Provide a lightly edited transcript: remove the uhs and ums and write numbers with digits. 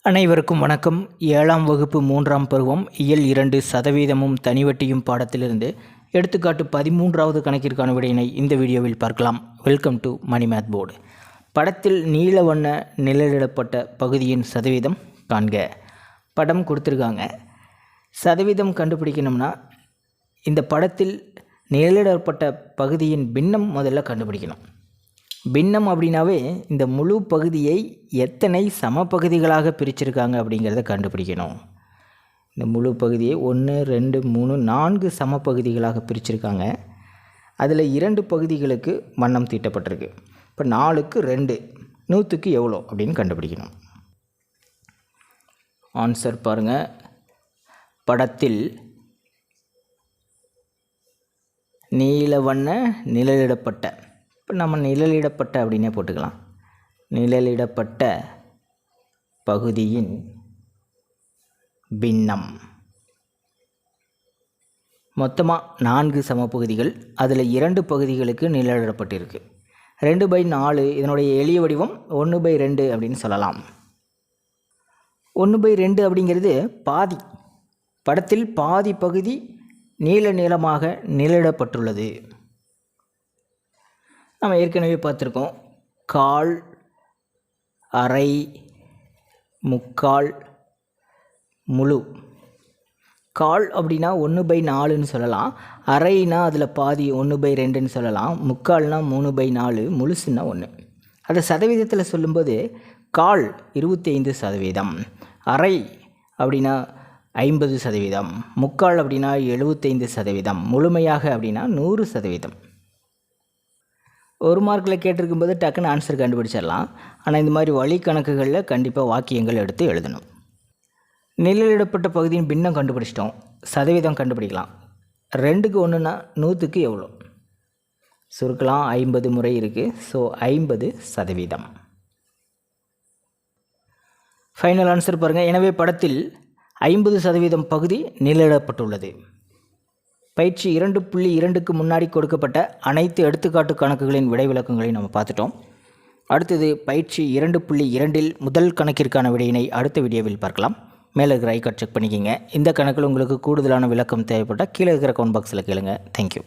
அனைவருக்கும் வணக்கம். 7ஆம் வகுப்பு 3ஆம் பருவம் இயல் 2 சதவீதமும் தனிவட்டியும் பாடத்திலிருந்து எடுத்துக்காட்டு 13வது கணக்கிற்கான விடையினை இந்த வீடியோவில் பார்க்கலாம். Welcome to money math board. படத்தில் நீல வண்ண நிழலிடப்பட்ட பகுதியின் சதவீதம் காண்க. படம் கொடுத்துருக்காங்க. சதவீதம் கண்டுபிடிக்கணும்னா இந்த படத்தில் நிழலிடப்பட்ட பகுதியின் பின்னம் முதல்ல கண்டுபிடிக்கணும். பின்னம் அப்படின்னாவே இந்த முழு பகுதியை எத்தனை சம பகுதிகளாக பிரிச்சிருக்காங்க அப்படிங்கிறத கண்டுபிடிக்கணும். இந்த முழு பகுதியை 1 2 3 4 சம பகுதிகளாக பிரிச்சிருக்காங்க. அதில் 2 பகுதிகளுக்கு வண்ணம் தீட்டப்பட்டிருக்கு. இப்போ 4க்கு 2 100க்கு எவ்வளோ அப்படின்னு கண்டுபிடிக்கணும். ஆன்சர் பாருங்கள். படத்தில் நீல வண்ண நிழலிடப்பட்ட, இப்போ நம்ம நிழலிடப்பட்ட அப்படின்னே போட்டுக்கலாம். நிழலிடப்பட்ட பகுதியின் பின்னம் மொத்தமாக 4 சமப்பகுதிகள். அதில் 2 பகுதிகளுக்கு நிழலிடப்பட்டிருக்கு. 2/4 இதனுடைய எளிய வடிவம் 1/2 அப்படின்னு சொல்லலாம். 1/2 அப்படிங்கிறது பாதி. படத்தில் பாதி பகுதி நீளமாக நிழலிடப்பட்டுள்ளது. நம்ம ஏற்கனவே பார்த்துருக்கோம். கால், அரை, முக்கால், முழு. கால் அப்படின்னா 1/4ன்னு சொல்லலாம். அரைனா அதில் பாதி 1/2ன்னு சொல்லலாம். முக்கால்னா 3/4, முழுசுன்னா 1. அதை சதவீதத்தில் சொல்லும்போது கால் 25%, அரை அப்படின்னா 50%, முக்கால் அப்படின்னா 75%, முழுமையாக அப்படின்னா 100%. 1 மார்க்கில் கேட்டிருக்கும்போது டக்குன்னு ஆன்சர் கண்டுபிடிச்சிடலாம். ஆனால் இந்த மாதிரி வழி கணக்குகளில் கண்டிப்பாக வாக்கியங்கள் எடுத்து எழுதணும். நிழலிடப்பட்ட பகுதியின் பின்னம் கண்டுபிடிச்சிட்டோம். சதவீதம் கண்டுபிடிக்கலாம். 2க்கு 1ன்னா 100க்கு எவ்வளோ சுருக்கலாம். 50 முறை இருக்குது. ஸோ 50%. ஃபைனல் ஆன்சர் பாருங்கள். எனவே படத்தில் 50% பகுதி நிழலிடப்பட்டுள்ளது. பயிற்சி 2.2க்கு முன்னாடி கொடுக்கப்பட்ட அனைத்து எடுத்துக்காட்டு கணக்குகளின் விடை விளக்கங்களை நம்ம பார்த்துட்டோம். அடுத்தது பயிற்சி 2.2இல் முதல் கணக்கிற்கான விடையினை அடுத்த வீடியோவில் பார்க்கலாம். மேலே இருக்கிற ஐக்கார்ட் செக் பண்ணிக்கிங்க. இந்த கணக்கில் உங்களுக்கு கூடுதலான விளக்கம் தேவைப்பட்டால் கீழே இருக்கிற கமெண்ட் பாக்ஸில் கேளுங்க. தேங்க்யூ.